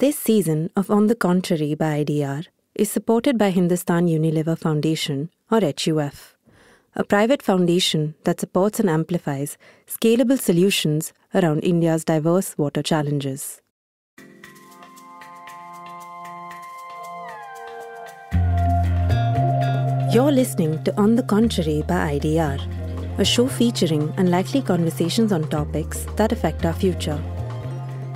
This season of On the Contrary by IDR is supported by Hindustan Unilever Foundation, or HUF, a private foundation that supports and amplifies scalable solutions around India's diverse water challenges. You're listening to On the Contrary by IDR, a show featuring unlikely conversations on topics that affect our future.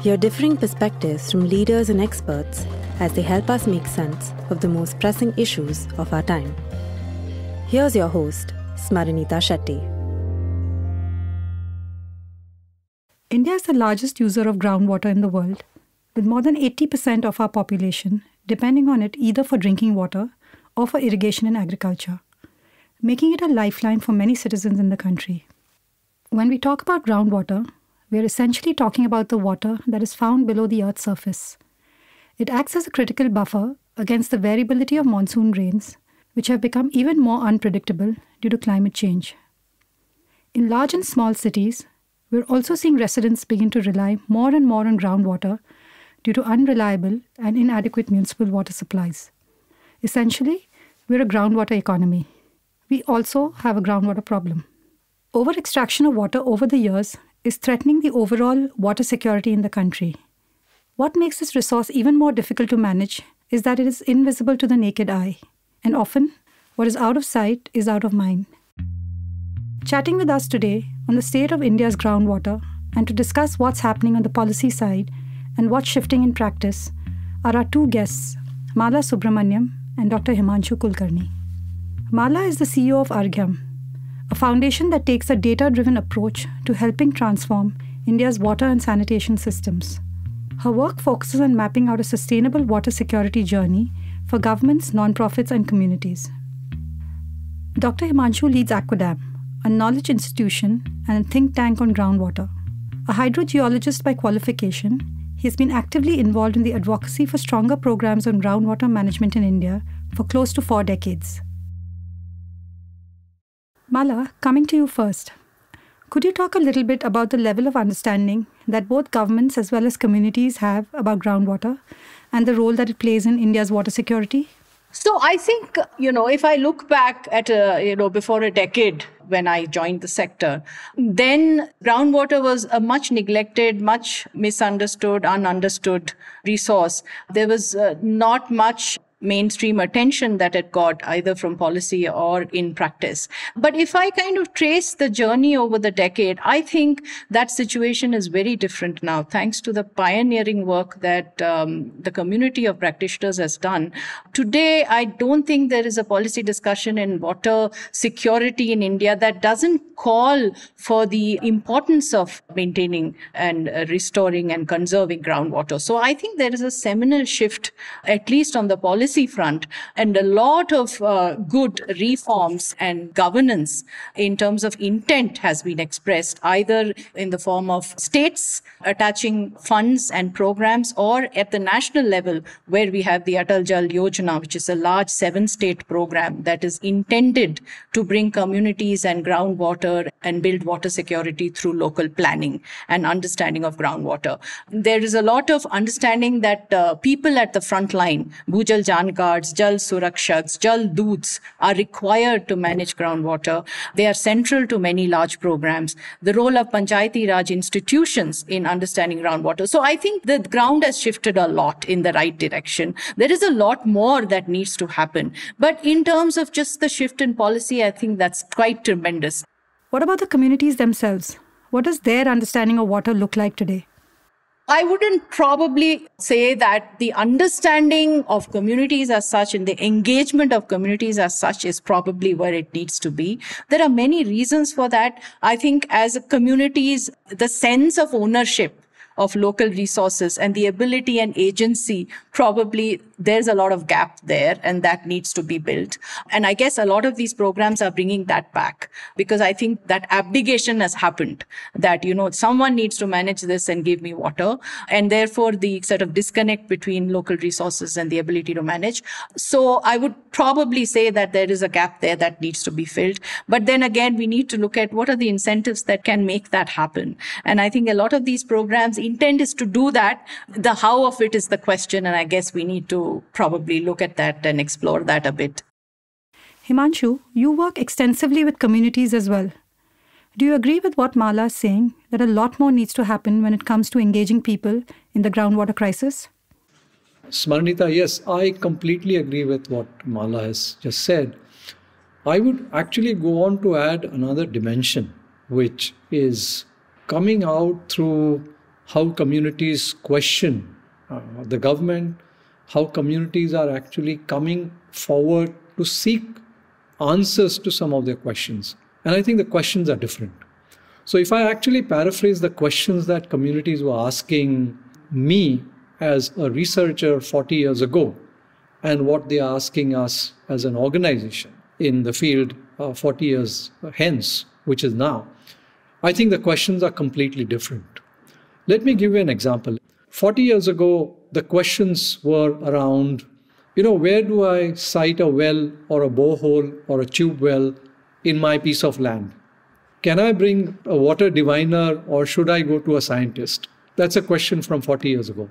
Hear differing perspectives from leaders and experts as they help us make sense of the most pressing issues of our time. Here's your host, Smaranita Shetty. India is the largest user of groundwater in the world, with more than 80% of our population depending on it either for drinking water or for irrigation and agriculture, making it a lifeline for many citizens in the country. When we talk about groundwater, we are essentially talking about the water that is found below the Earth's surface. It acts as a critical buffer against the variability of monsoon rains, which have become even more unpredictable due to climate change. In large and small cities, we're also seeing residents begin to rely more and more on groundwater due to unreliable and inadequate municipal water supplies. Essentially, we're a groundwater economy. We also have a groundwater problem. Overextraction of water over the years is threatening the overall water security in the country. What makes this resource even more difficult to manage is that it is invisible to the naked eye, and often, what is out of sight is out of mind. Chatting with us today on the state of India's groundwater and to discuss what's happening on the policy side and what's shifting in practice are our two guests, Mala Subramaniam and Dr. Himanshu Kulkarni. Mala is the CEO of Arghyam, a foundation that takes a data-driven approach to helping transform India's water and sanitation systems. Her work focuses on mapping out a sustainable water security journey for governments, nonprofits, and communities. Dr. Himanshu leads ACWADAM, a knowledge institution and a think tank on groundwater. A hydrogeologist by qualification, he has been actively involved in the advocacy for stronger programs on groundwater management in India for close to 4 decades. Mala, coming to you first. Could you talk a little bit about the level of understanding that both governments as well as communities have about groundwater and the role that it plays in India's water security? So I think, if I look back at, before a decade when I joined the sector, then groundwater was a much neglected, much misunderstood, ununderstood resource. There was not much mainstream attention that it got either from policy or in practice. But if I kind of trace the journey over the decade, I think that situation is very different now, thanks to the pioneering work that the community of practitioners has done. Today, I don't think there is a policy discussion in water security in India that doesn't call for the importance of maintaining and restoring and conserving groundwater. So I think there is a seminal shift, at least on the policy front, and a lot of good reforms and governance in terms of intent has been expressed, either in the form of states attaching funds and programs, or at the national level, where we have the Atal Jal Yojana, which is a large 7-state program that is intended to bring communities and groundwater and build water security through local planning and understanding of groundwater. There is a lot of understanding that people at the front line, bhujal guards, Jal surakshaks, Jal doots, are required to manage groundwater. They are central to many large programs. The role of Panchayati Raj institutions in understanding groundwater. So I think the ground has shifted a lot in the right direction. There is a lot more that needs to happen. But in terms of just the shift in policy, I think that's quite tremendous. What about the communities themselves? What does their understanding of water look like today? I wouldn't probably say that the understanding of communities as such and the engagement of communities as such is probably where it needs to be. There are many reasons for that. I think as communities, the sense of ownership of local resources and the ability and agency, probably there's a lot of gap there, and that needs to be built. And I guess a lot of these programs are bringing that back, because I think that abdication has happened, that, someone needs to manage this and give me water. And therefore, the sort of disconnect between local resources and the ability to manage. So I would probably say that there is a gap there that needs to be filled. But then again, we need to look at what are the incentives that can make that happen. And I think a lot of these programs, intent is to do that. The how of it is the question. And I guess we need to probably look at that and explore that a bit. Himanshu, you work extensively with communities as well. Do you agree with what Mala is saying, that a lot more needs to happen when it comes to engaging people in the groundwater crisis? Smarnita, yes, I completely agree with what Mala has just said. I would actually go on to add another dimension, which is coming out through how communities question the government, how communities are actually coming forward to seek answers to some of their questions. And I think the questions are different. So if I actually paraphrase the questions that communities were asking me as a researcher 40 years ago, and what they are asking us as an organization in the field 40 years hence, which is now, I think the questions are completely different. Let me give you an example. 40 years ago, the questions were around, where do I site a well or a borehole or a tube well in my piece of land? Can I bring a water diviner or should I go to a scientist? That's a question from 40 years ago.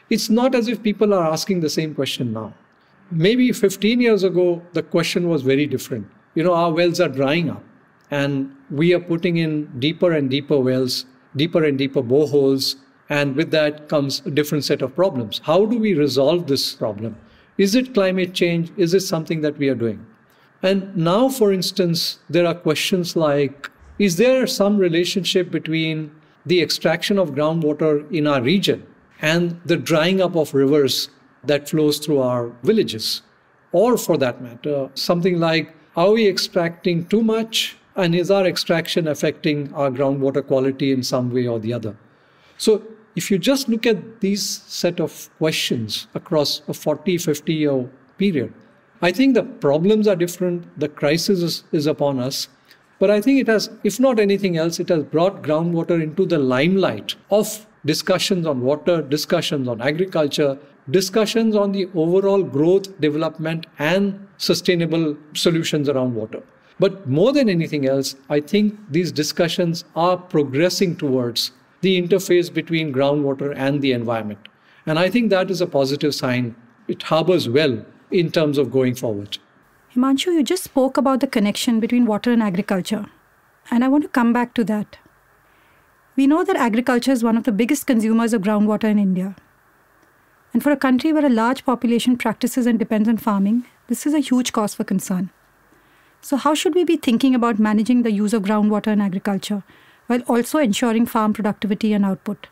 It's not as if people are asking the same question now. Maybe 15 years ago, the question was very different. Our wells are drying up and we are putting in deeper and deeper wells, deeper and deeper boreholes, and with that comes a different set of problems. How do we resolve this problem? Is it climate change? Is it something that we are doing? And now, for instance, there are questions like, is there some relationship between the extraction of groundwater in our region and the drying up of rivers that flows through our villages? Or for that matter, something like, are we extracting too much? And is our extraction affecting our groundwater quality in some way or the other? So if you just look at these set of questions across a 40, 50-year period, I think the problems are different, the crisis is upon us, but I think it has, if not anything else, it has brought groundwater into the limelight of discussions on water, discussions on agriculture, discussions on the overall growth, development, and sustainable solutions around water. But more than anything else, I think these discussions are progressing towards the interface between groundwater and the environment. And I think that is a positive sign. It harbors well in terms of going forward. Himanshu, you just spoke about the connection between water and agriculture. And I want to come back to that. We know that agriculture is one of the biggest consumers of groundwater in India. And for a country where a large population practices and depends on farming, this is a huge cause for concern. So how should we be thinking about managing the use of groundwater in agriculture, while also ensuring farm productivity and output?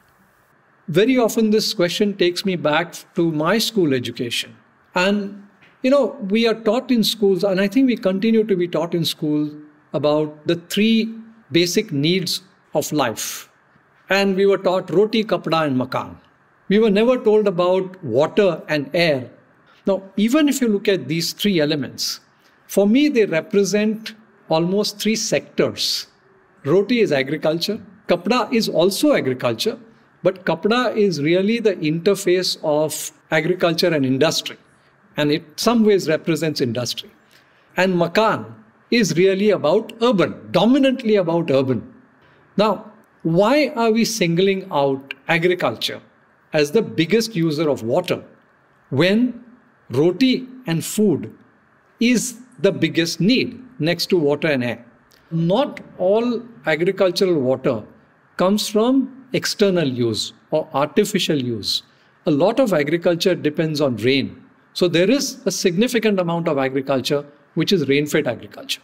Very often this question takes me back to my school education. And, we are taught in schools, and I think we continue to be taught in schools about the three basic needs of life. And we were taught roti, kapda, and makan. We were never told about water and air. Now, even if you look at these three elements, for me, they represent almost three sectors. Roti is agriculture. Kapda is also agriculture. But kapda is really the interface of agriculture and industry. And it some ways represents industry. And makan is really about urban, dominantly about urban. Now, why are we singling out agriculture as the biggest user of water when roti and food is the biggest need next to water and air? Not all agricultural water comes from external use or artificial use. A lot of agriculture depends on rain. So there is a significant amount of agriculture which is rain-fed agriculture.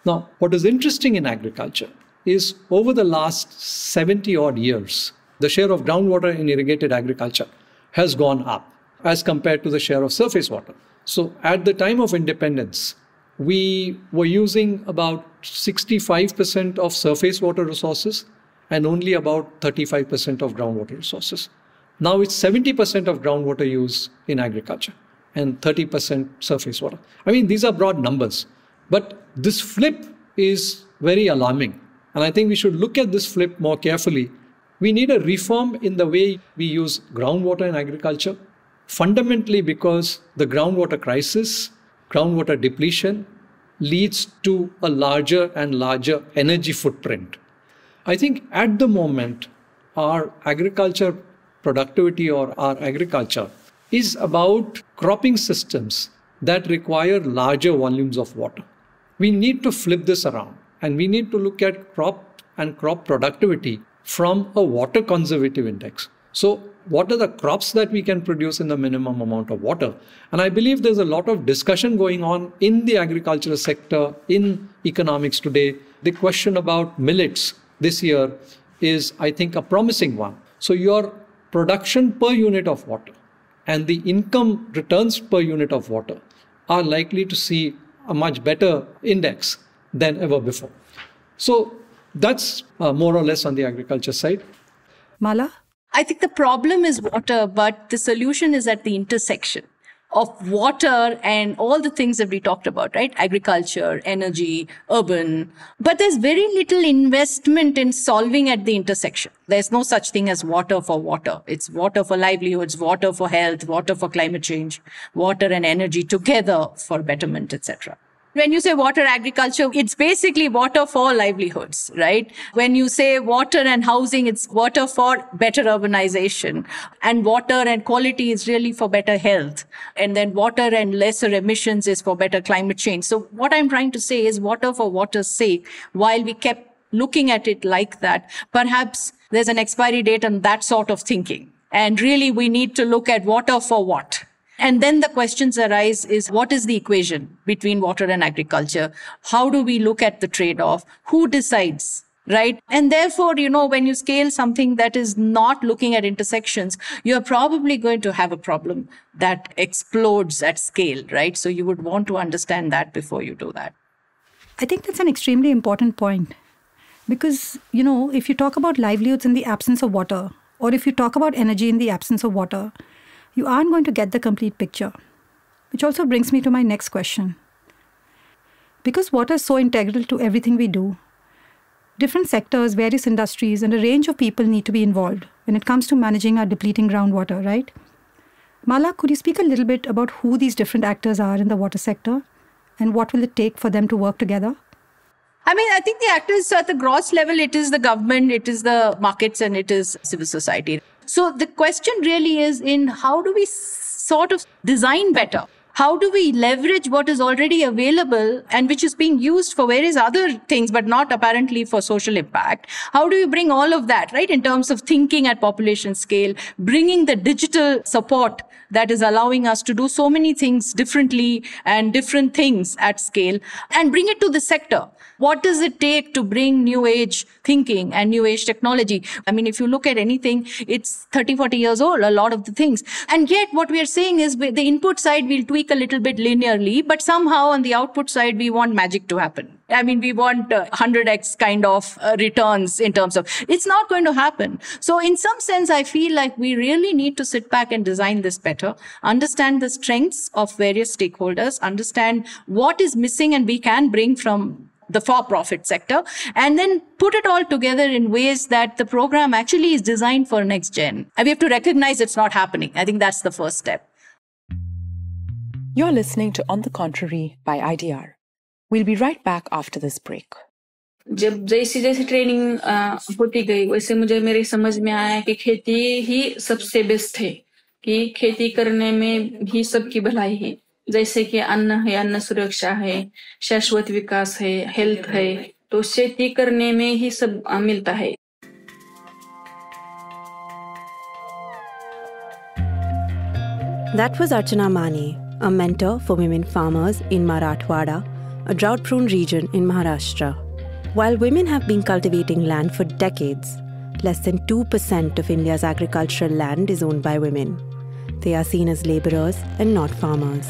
Now, what is interesting in agriculture is over the last 70 odd years, the share of groundwater in irrigated agriculture has gone up as compared to the share of surface water. So at the time of independence, we were using about 65% of surface water resources and only about 35% of groundwater resources. Now it's 70% of groundwater use in agriculture and 30% surface water. I mean, these are broad numbers, but this flip is very alarming. And I think we should look at this flip more carefully. We need a reform in the way we use groundwater in agriculture, fundamentally because the groundwater crisis, groundwater depletion, leads to a larger and larger energy footprint. I think at the moment, our agriculture productivity or our agriculture is about cropping systems that require larger volumes of water. We need to flip this around, and we need to look at crop and crop productivity from a water conservative index. So what are the crops that we can produce in the minimum amount of water? And I believe there's a lot of discussion going on in the agricultural sector, in economics today. The question about millets this year is, I think, a promising one. So your production per unit of water and the income returns per unit of water are likely to see a much better index than ever before. So that's more or less on the agriculture side. Mala? I think the problem is water, but the solution is at the intersection of water and all the things that we talked about, right? Agriculture, energy, urban. But there's very little investment in solving at the intersection. There's no such thing as water for water. It's water for livelihoods, water for health, water for climate change, water and energy together for betterment, etc. When you say water agriculture, it's basically water for livelihoods, right? When you say water and housing, it's water for better urbanization. And water and quality is really for better health. And then water and lesser emissions is for better climate change. So what I'm trying to say is water for water's sake, while we kept looking at it like that, perhaps there's an expiry date on that sort of thinking. And really, we need to look at water for what? And then the questions arise is, what is the equation between water and agriculture? How do we look at the trade-off? Who decides, right? And therefore, when you scale something that is not looking at intersections, you're probably going to have a problem that explodes at scale, right? So you would want to understand that before you do that. I think that's an extremely important point. Because, if you talk about livelihoods in the absence of water, or if you talk about energy in the absence of water, you aren't going to get the complete picture. Which also brings me to my next question. Because water is so integral to everything we do, different sectors, various industries, and a range of people need to be involved when it comes to managing our depleting groundwater, right? Mala, could you speak a little bit about who these different actors are in the water sector and what will it take for them to work together? I think the actors at the gross level, it is the government, it is the markets, and it is civil society. So the question really is in how do we sort of design better? How do we leverage what is already available and which is being used for various other things, but not apparently for social impact? How do you bring all of that, right, in terms of thinking at population scale, bringing the digital support that is allowing us to do so many things differently and different things at scale, and bring it to the sector? What does it take to bring new age thinking and new age technology? If you look at anything, it's 30, 40 years old, a lot of the things. And yet what we are saying is the input side we'll tweak a little bit linearly, but somehow on the output side, we want magic to happen. We want 100x kind of returns in terms of, it's not going to happen. So in some sense, I feel like we really need to sit back and design this better, understand the strengths of various stakeholders, understand what is missing and we can bring from the for-profit sector, and then put it all together in ways that the program actually is designed for next gen. And we have to recognize it's not happening. I think that's the first step. You're listening to On the Contrary by IDR. We'll be right back after this break. जब जैसी जैसी training होती गई वैसे मुझे मेरे समझ में आया कि खेती ही सबसे बेस्ट है, कि खेती करने में भी सबकी भलाई है. जैसे कि अन्न है, अन्न सुरक्षा है, शाश्वत विकास है, हेल्थ है, तो खेती करने में ही सब मिलता है. That was Archana Mani, a mentor for women farmers in Marathwada, a drought-prone region in Maharashtra. While women have been cultivating land for decades, less than 2% of India's agricultural land is owned by women. They are seen as laborers and not farmers.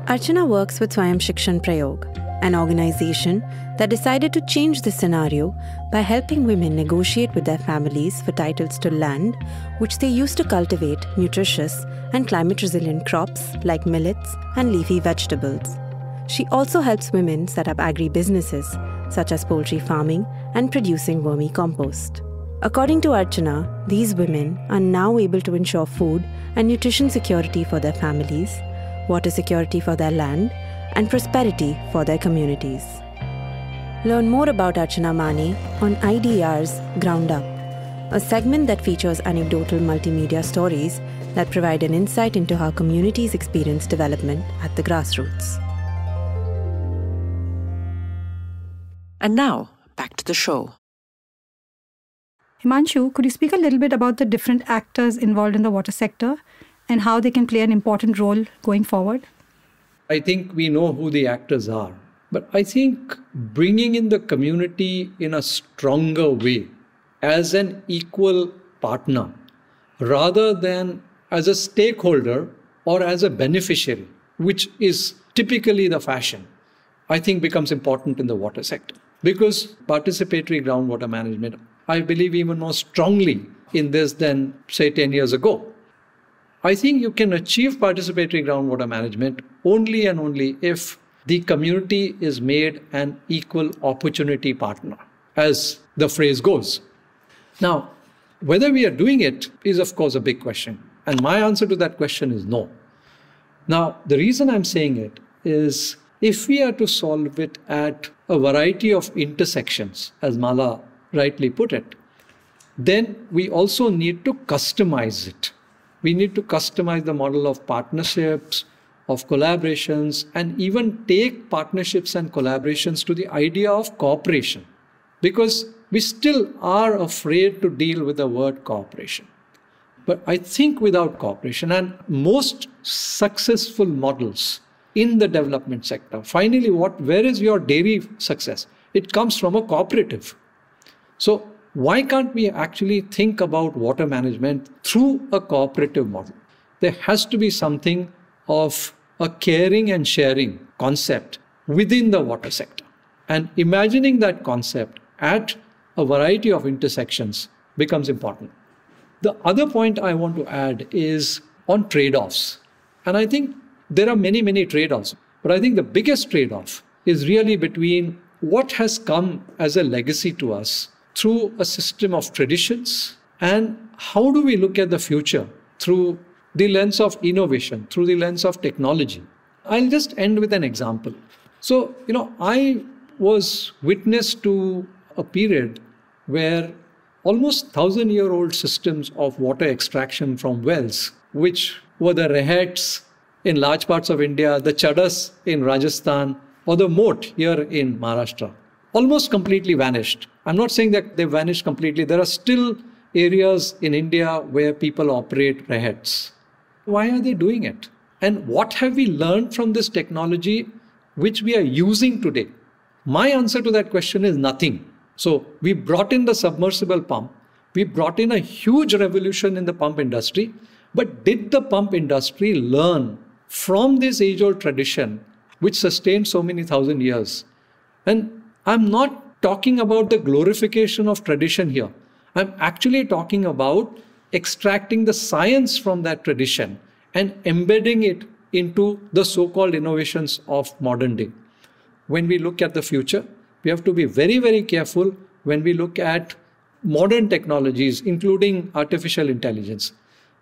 Archana works with Swayam Shikshan Prayog, an organization that decided to change this scenario by helping women negotiate with their families for titles to land, which they use to cultivate nutritious and climate-resilient crops like millets and leafy vegetables. She also helps women set up agri-businesses, such as poultry farming and producing vermicompost. According to Archana, these women are now able to ensure food and nutrition security for their families, water security for their land, and prosperity for their communities. Learn more about Archana Mani on IDR's Ground Up, a segment that features anecdotal multimedia stories that provide an insight into how communities experience development at the grassroots. And now, back to the show. Himanshu, could you speak a little bit about the different actors involved in the water sector and how they can play an important role going forward? I think we know who the actors are. But I think bringing in the community in a stronger way as an equal partner rather than as a stakeholder or as a beneficiary, which is typically the fashion, I think becomes important in the water sector. Because participatory groundwater management, I believe even more strongly in this than, say, 10 years ago. I think you can achieve participatory groundwater management only and only if the community is made an equal opportunity partner, as the phrase goes. Now, whether we are doing it is, of course, a big question. And my answer to that question is no. Now, the reason I'm saying it is if we are to solve it at a variety of intersections, as Mala rightly put it, then we also need to customize it. We need to customize the model of partnerships, of collaborations, and even take partnerships and collaborations to the idea of cooperation. Because we still are afraid to deal with the word cooperation. But I think without cooperation, and most successful models in the development sector, finally, where is your dairy success? It comes from a cooperative. So why can't we actually think about water management through a cooperative model? There has to be something of a caring and sharing concept within the water sector. And imagining that concept at a variety of intersections becomes important. The other point I want to add is on trade-offs. And I think there are many, many trade-offs. But I think the biggest trade-off is really between what has come as a legacy to us through a system of traditions and how do we look at the future through the lens of innovation, through the lens of technology. I'll just end with an example. So, I was witness to a period where almost 1,000-year-old systems of water extraction from wells, which were the rehets in large parts of India, the chadas in Rajasthan, or the moat here in Maharashtra, almost completely vanished. I'm not saying that they vanished completely. There are still areas in India where people operate rehets. Why are they doing it? And what have we learned from this technology which we are using today? My answer to that question is nothing. So we brought in the submersible pump. We brought in a huge revolution in the pump industry. But did the pump industry learn from this age-old tradition which sustained so many thousand years? And I'm not talking about the glorification of tradition here. I'm actually talking about extracting the science from that tradition and embedding it into the so-called innovations of modern day. When we look at the future, we have to be very, very careful when we look at modern technologies, including artificial intelligence.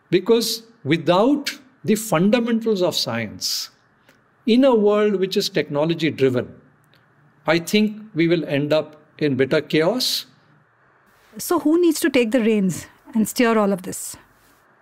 Because without the fundamentals of science, in a world which is technology-driven, I think we will end up in bitter chaos. So who needs to take the reins and steer all of this?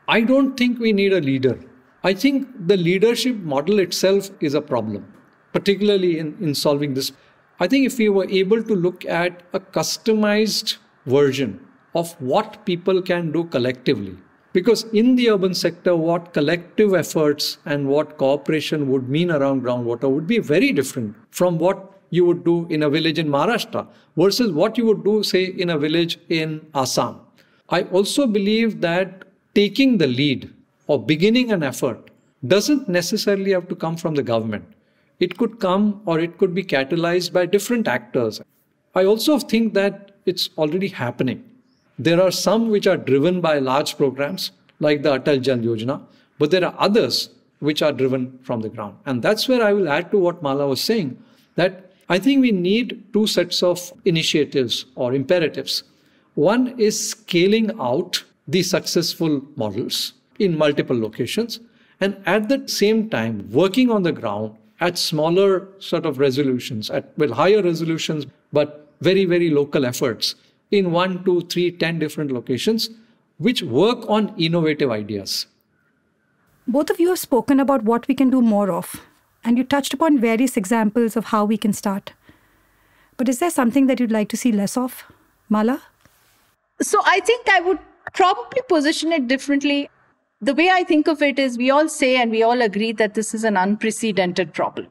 I don't think we need a leader. I think the leadership model itself is a problem, particularly in solving this. I think if we were able to look at a customized version of what people can do collectively, because in the urban sector, what collective efforts and what cooperation would mean around groundwater would be very different from what you would do in a village in Maharashtra versus what you would do, say, in a village in Assam. I also believe that taking the lead or beginning an effort doesn't necessarily have to come from the government. It could come or it could be catalyzed by different actors. I also think that it's already happening. There are some which are driven by large programs like the Atal Jal Yojana, but there are others which are driven from the ground. And that's where I will add to what Mala was saying, that I think we need two sets of initiatives or imperatives. One is scaling out the successful models in multiple locations, and at the same time working on the ground at smaller sort of resolutions, at higher resolutions, but very, very local efforts in 1, 2, 3, 10 different locations, which work on innovative ideas. Both of you have spoken about what we can do more of, and you touched upon various examples of how we can start. But is there something that you'd like to see less of? Mala? So I think I would probably position it differently. The way I think of it is we all say and we all agree that this is an unprecedented problem.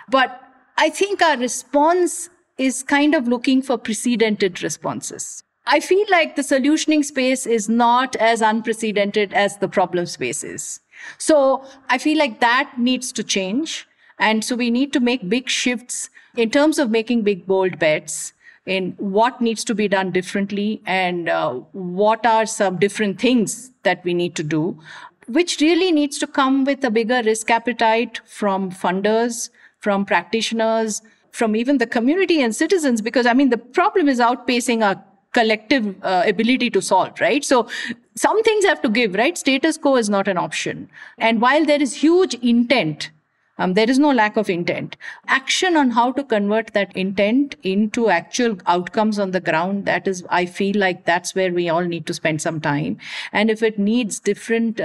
But I think our response is kind of looking for precedented responses. I feel like the solutioning space is not as unprecedented as the problem space is. So I feel like that needs to change. And so we need to make big shifts in terms of making big, bold bets in what needs to be done differently and what are some different things that we need to do, which really needs to come with a bigger risk appetite from funders, from practitioners, from even the community and citizens, because I mean, the problem is outpacing our collective ability to solve, right? So some things have to give, right? Status quo is not an option. And while there is huge intent, there is no lack of intent. Action on how to convert that intent into actual outcomes on the ground, that is, I feel like that's where we all need to spend some time. And if it needs different,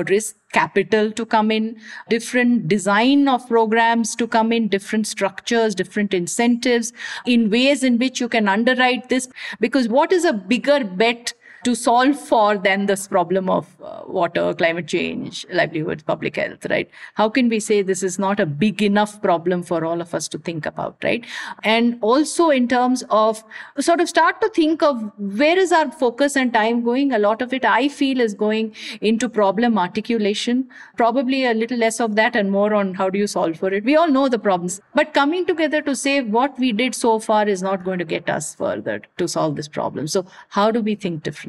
risk capital to come in, different design of programs to come in, different structures, different incentives, in ways in which you can underwrite this. Because what is a bigger bet to solve for than this problem of water, climate change, livelihoods, public health, right? How can we say this is not a big enough problem for all of us to think about, right? And also in terms of sort of start to think of where is our focus and time going? A lot of it, I feel, is going into problem articulation, probably a little less of that and more on how do you solve for it. We all know the problems, but coming together to say what we did so far is not going to get us further to solve this problem. So how do we think differently?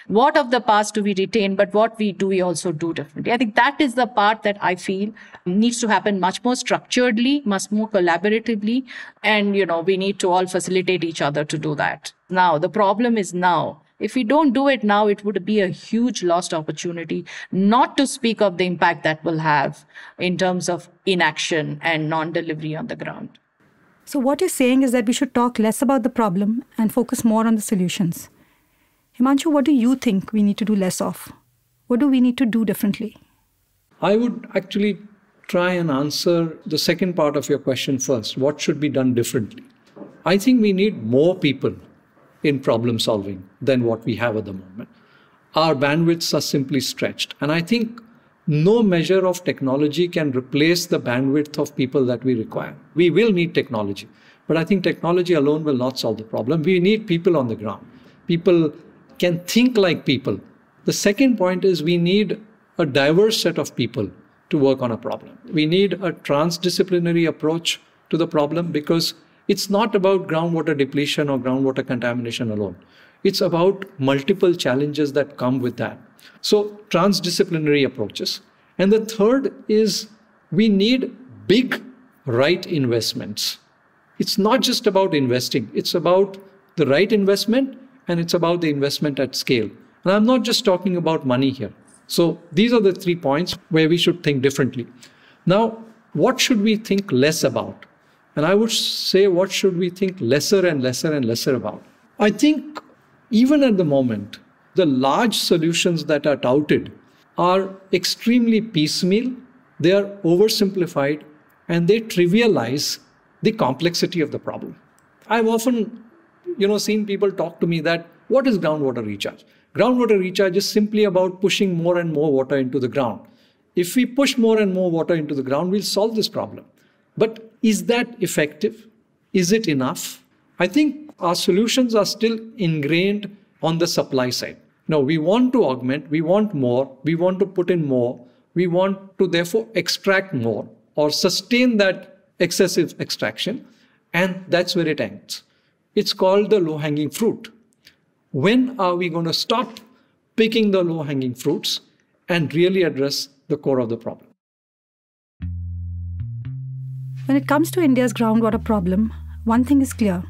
What of the past do we retain, but what we do, we also do differently? I think that is the part that I feel needs to happen much more structuredly, much more collaboratively. And, we need to all facilitate each other to do that. Now, the problem is now. If we don't do it now, it would be a huge lost opportunity, not to speak of the impact that will have in terms of inaction and non-delivery on the ground. So what you're saying is that we should talk less about the problem and focus more on the solutions. Himanshu, what do you think we need to do less of? What do we need to do differently? I would actually try and answer the second part of your question first. What should be done differently? I think we need more people in problem solving than what we have at the moment. Our bandwidths are simply stretched. And I think no measure of technology can replace the bandwidth of people that we require. We will need technology, but I think technology alone will not solve the problem. We need people on the ground. People can think like people. The second point is we need a diverse set of people to work on a problem. We need a transdisciplinary approach to the problem because it's not about groundwater depletion or groundwater contamination alone. It's about multiple challenges that come with that. So transdisciplinary approaches. And the third is we need big right investments. It's not just about investing. It's about the right investment and it's about the investment at scale. And I'm not just talking about money here. So these are the 3 points where we should think differently. Now, what should we think less about? And I would say, what should we think lesser and lesser and lesser about? I think even at the moment, the large solutions that are touted are extremely piecemeal, they are oversimplified, and they trivialize the complexity of the problem. I've often seen people talk to me that, what is groundwater recharge? Groundwater recharge is simply about pushing more and more water into the ground. If we push more and more water into the ground, we'll solve this problem. But is that effective? Is it enough? I think our solutions are still ingrained on the supply side. Now, we want to augment, we want more, we want to put in more, we want to therefore extract more or sustain that excessive extraction, and that's where it ends. It's called the low-hanging fruit. When are we going to stop picking the low-hanging fruits and really address the core of the problem? When it comes to India's groundwater problem, one thing is clear.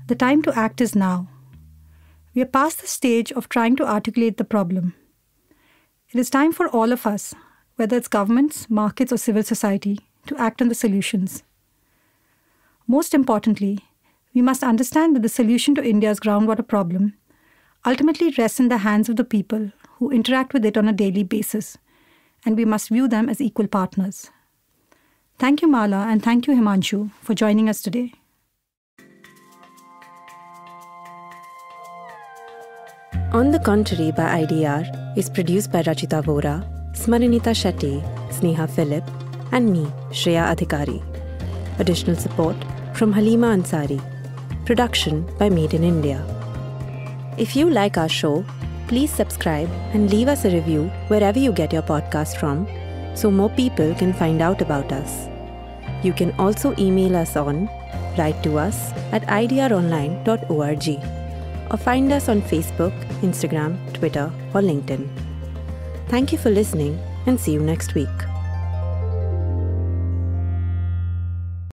The time to act is now. We are past the stage of trying to articulate the problem. It is time for all of us, whether it's governments, markets, or civil society, to act on the solutions. Most importantly, We must understand that the solution to India's groundwater problem ultimately rests in the hands of the people who interact with it on a daily basis, and we must view them as equal partners. Thank you, Mala, and thank you, Himanshu, for joining us today. On the Contrary by IDR is produced by Rachita Vora, Smaranita Shetty, Sneha Philip, and me, Shreya Adhikari. Additional support from Halima Ansari. Production by Made in India. If you like our show, please subscribe and leave us a review wherever you get your podcast from, so more people can find out about us. You can also email us on write to us at idronline.org or find us on Facebook, Instagram, Twitter, or LinkedIn. Thank you for listening and see you next week.